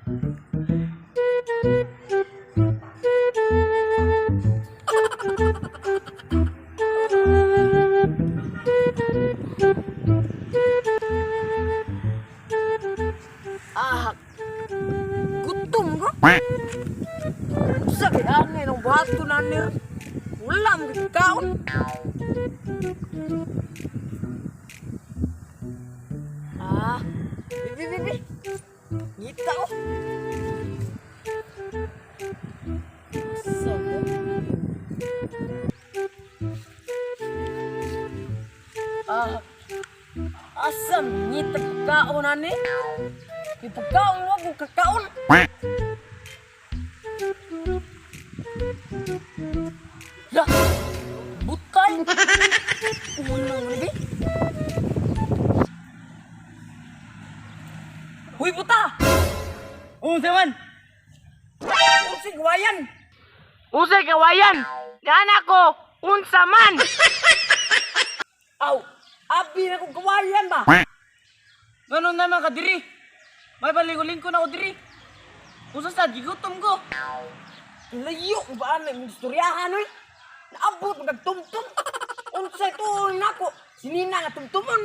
Ah, gutom ko. Sakit aneh ng batu nanir. Ulam gitu kaon. Ah, bibi. Ngita ko. Asam. Ah, asam ngita kaon aneh. Ipagkaon mo kung kakaon. Lah, butay. Unang lagi. Huy, buta! Unsa man? Unsay gawayan? Unsay kawayan? Yana ko, unsa man? Aw, abi na kong gawayan ba? Ganun naman ka diri. May balingko na ako diri. Usa sa gigutom ko. Layo ba na yung istoryahan oy? Naabot magtumtum. Unsay tuon nako? Sinina nga tumtumon.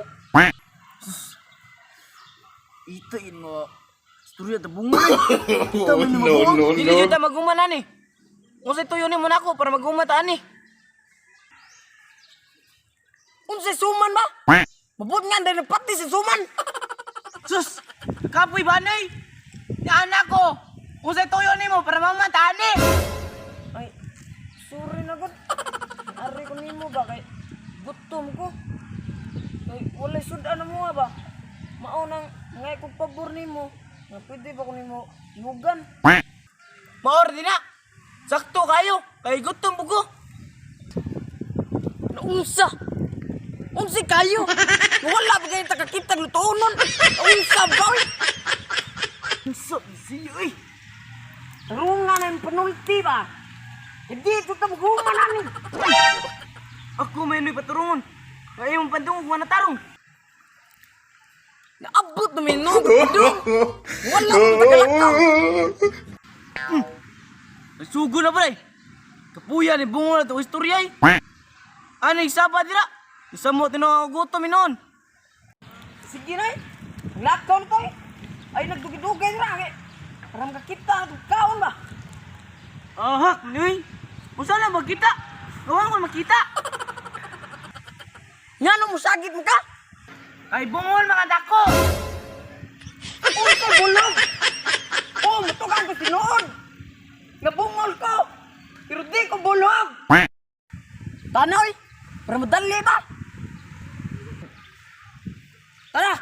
Ito mo. Istorya ta bunga. Kita man ni magumon. Dili jud ta maguman ani. Unsay tuyo ni mo nako para magumata ani. Unsay suman ba? Mabot nga dahil pati si suman. Sus, kapoy banay. Yana ko. Unsay tuyo ni mo para mamata ani. Ay, sorry na gud. Ari ko nimo ba kay gutom ko. Ay, wala sudan mo ba? Mao nang ngay ko pabor nimo. Nga pwede ba ko nimo yugan? Maor di na. Sakto kayo. Kay gutom po ko. Naunsa? Unsi kayo? Wala ba kayo takakita lutuonon? Naunsa ba? Unsa siyo eh. Tarungan ang penulti ba? Hindi ito tabuguman namin. Ako may nuy paturungon. Kaya yung pantungog mga natarong. Naabot na may nung padung. Wala akong tagalakaw. Sugo na ba eh. Kapuya ni bungo na ito istorya eh. Ano isapa dira? Isa mo tinong gutom noon. Sige na eh. Lakaw na to eh. Ay nagdugidugay na eh. Para makakita ang kaon ba? Aha, nuy. Usa na magkita? Gawa ko makita. Nga no mo sagit mo ka? Ay bungol mga dako. Unsay bulog? Oh, matukan ko sinuod. Nabungol ko. Pero di ko bulog. Tanoy, para madali ba? Tara!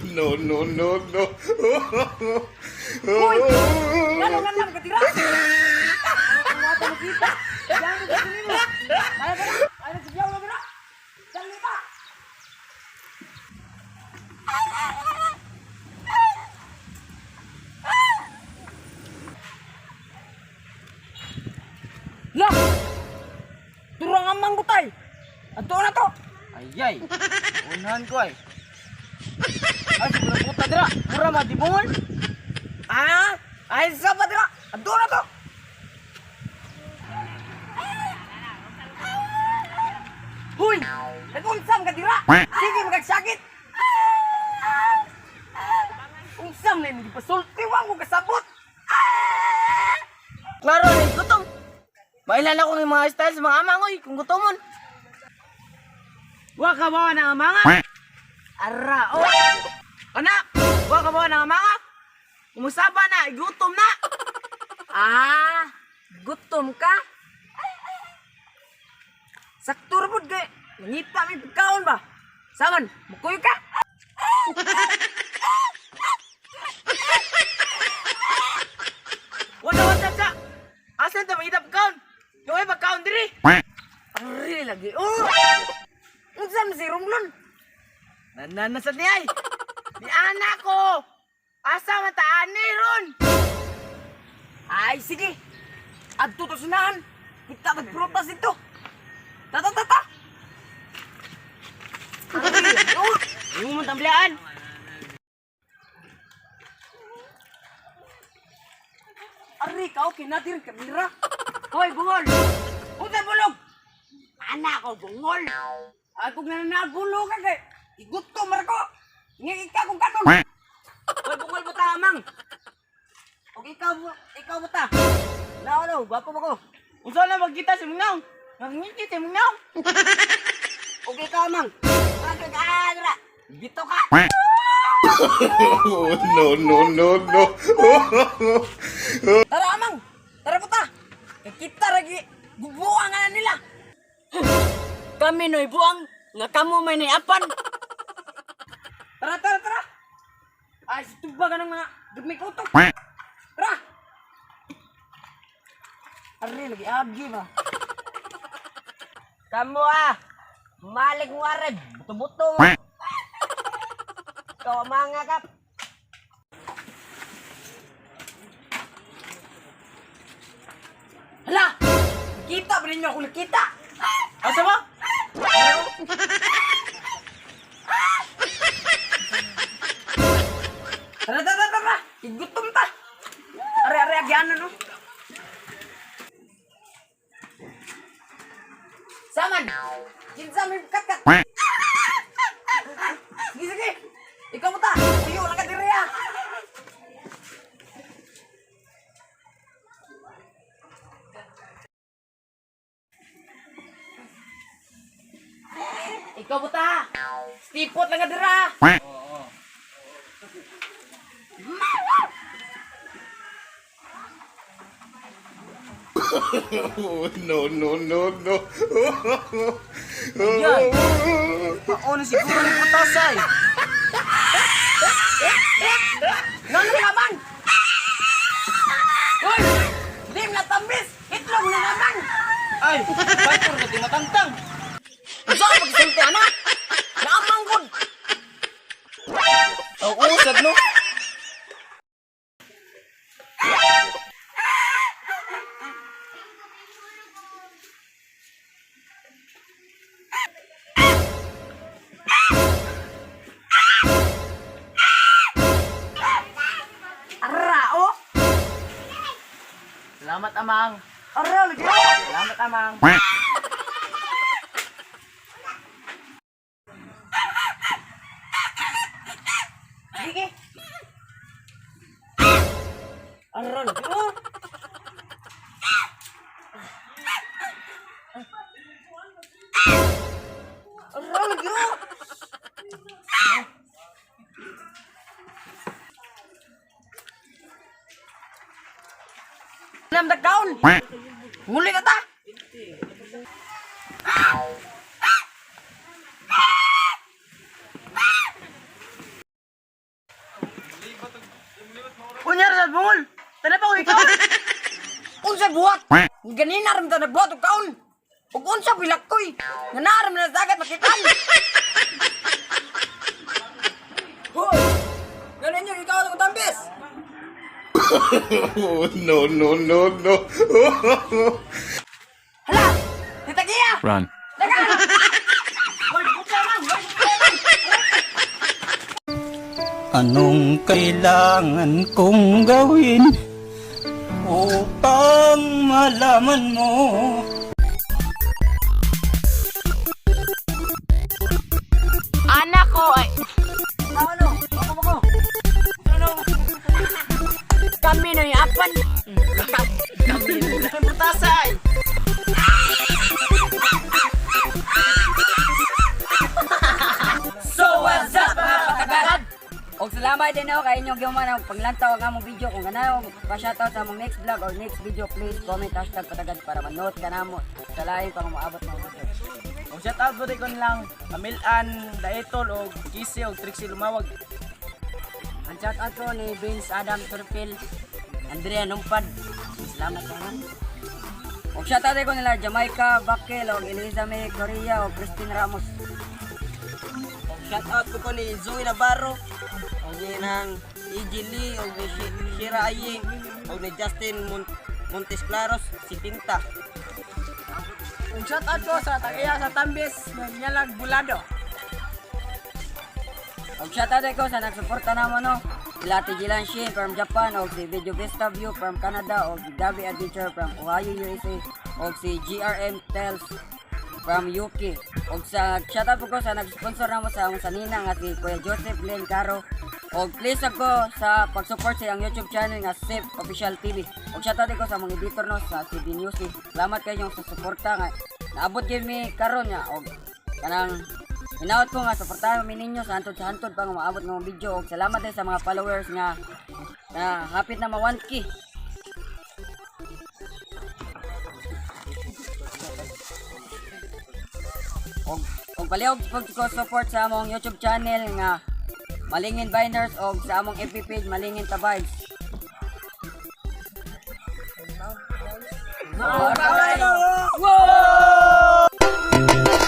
No. Uy! Gano'n nga lang katira? Ang wata mo kita. Diyan mo sa nilo. Ay, nagsigaw na ba? Dali ba? Lah! Turang amang butay! Ato na to! Ayay. Unahan ko ay. Ay, siguro puta dira. Mura mati bungol. Ah! Ay, sapa dira! Ato na to! Huy! Nag-unsam ka dira! Sige, magagsakit! Unsam na hindi pa sultiwang mo kasabot! Klaro na gutom. Mailan ako ng mga style sa mga amangoy kung gutomon. Wa ka ba ng amanga? Ara, oh. Anak, wa ka ba ng amanga? Umusaba na, gutom na. Ah! Gutom ka? Sakto rapod kay nangita mi pagkaon ba? Saman, mukoy ka? Wala sa. Asan ta mangita pagkaon? Yung ay pagkaon diri. Ari lagi. Oh! Unsam si Romlon? Nananasad ni ay. Di anak ko. Asa mataan ni ron. Ay, sige. Adto to sunahan. Kita magprutas ito. Tata! Ari, oh! Yung mo tamblaan. diri ka, okay na diri kamera. Hoy, bungol! Unsa bulog? Anak ko, bungol! Ay, kung nananagulo ka kay, igutom marako! Ngingig ka kung kanon! Hoy, bungol mo ta, amang! O ikaw mo ta! Ano, gwapo mo ko! Unsa na magkita si Mungaw? Nangingit si Mungaw! Okay ka, amang! Agad-agad! Bito ka! No. Tara, amang! Tara puta! Kita lagi bubuang nga nila! Kami no'y buang nga kamo may niapan! Tara! Ay, situba ka ng mga dumi utok! Tara! Ari, lagi agi ba? Kamu malik wareg, buto-buto mo! Ikaw mga kap! Hala! Kita ba ninyo ako nakita? Asa ba? Tara! Igutom ta! Are, agyan no? Saman! Kinsa may kakat! Sige! Ikaw mo ta! Iyo, lang ka diri Ikaw mo ta! Stipot lang ka dira! No. Yan. Paano siguro ng putasay? Nono naman! Hoy! Dim na tambis! Itlog na naman! Ay, bakit na di matangtang? Saan magsalita na? Naamanggod! Ang usad no? Arao! Salamat amang. Arao lagi! Salamat amang. Sige! Arao lagi! Arao lagi! Namdag kaon! Nguli ka ta! Kunyar sa bungol. Tala pa ko ikaw. Unsa buhat? Ganina ram ta nagbuhat og kaon. Ug unsa bilaktoy? Nga naram na dagat makitan. Hoy! Ganin niyo ikaw ang tambis. No. Hala! Titagiya! Run. Daga! Hoy, putya man! Anong kailangan kong gawin upang malaman mo? Anak ko ay... Ano? Ako. Ano? Kami na yung apan. Kami lang putasay. So what's up mga patagad? Og salamat din ako kay inyong gihuman ang paglantaw ang among video. Kung ganaw pa-shoutout sa among next vlog or next video, please comment hashtag patagad para manood ka namo sa lain pang maabot ng video. O shout out ko lang Amilan, Daetol o Kisi o Trixie Lumawag. Ang shoutout ko ni Vince Adam Turpil, Andrea Numpad. Salamat po na. Og shoutout ko nila Jamaica Bakel o Elizabeth Correa o Christine Ramos. Shout out ko ni Zoe Navarro o ni nang EJ Lee o ni Shira Aying o ni Justin Montes Claros si Tinta. Ang shoutout ko sa tagaya sa Tambis ng Nyalag Bulado. Ang shoutout ko sa nagsuporta naman no sila Ate Jilan Shin from Japan, o si Video Vista View from Canada, o si Gabi Adventure from Ohio, USA, o si GRM Tales from UK. O sa shoutout po ko sa nag-sponsor na mo sa among sanina nga si Kuya Joseph Len Caro. O please ako sa pag-support sa iyang YouTube channel nga Sip Official TV. O shoutout ko sa mga editor no sa CB News. Salamat kayo sa suporta nga naabot gyud mi karon nga. O kanang hinaot ko nga suportahan mi ninyo sa hantod pang maabot ng mga video. O salamat din sa mga followers nga na hapit na ma 1K. Og palihog ko support sa among YouTube channel nga Malingin Binders o sa among FB page Malingin Tabays.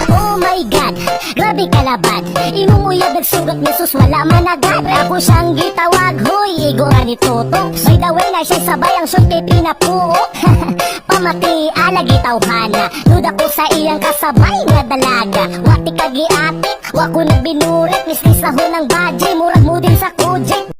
Oh my God, grabe kalabad. Imong uyab nagsugat ni sus wala man agad. Ako siyang gitawag, hoy, igo nga ni Tutok. By the way na siya sabay ang short kay pinapuok. Pamati alagi tawhana. Duda ko sa iyang kasabay nga dalaga. Wati kagiatik, wako nagbinurit. Mislis na ho ng badge, murag mo din sa kujik.